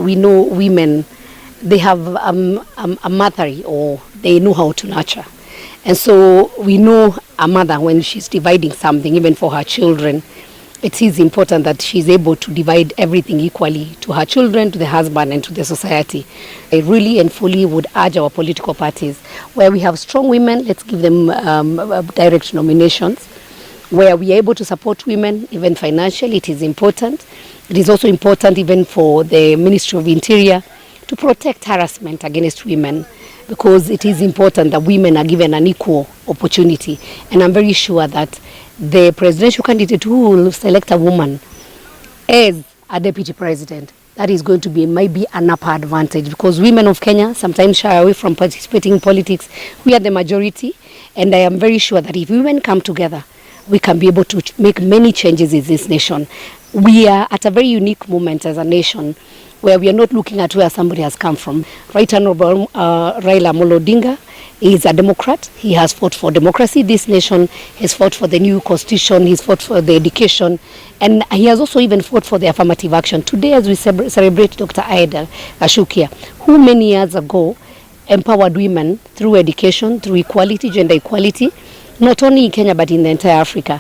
we know women, they have a mother, or they know how to nurture. And so we know a mother, when she's dividing something, even for her children, it is important that she's able to divide everything equally to her children, to the husband, and to the society. I really and fully would urge our political parties, where we have strong women, let's give them direct nominations. Where we are able to support women, even financially, it is important. It is also important even for the Ministry of Interior to protect harassment against women, because it is important that women are given an equal opportunity. And I'm very sure that the presidential candidate who will select a woman as a deputy president, that is going to be maybe an upper advantage, because women of Kenya sometimes shy away from participating in politics. We are the majority, and I am very sure that if women come together, we can be able to make many changes in this nation. We are at a very unique moment as a nation, where we are not looking at where somebody has come from. Right Honorable Raila Odinga is a Democrat. He has fought for democracy. This nation has fought for the new constitution. He's fought for the education. And he has also even fought for the affirmative action. Today, as we celebrate Dr. Aida Ashukia, who many years ago empowered women through education, through equality, gender equality, not only in Kenya, but in the entire Africa.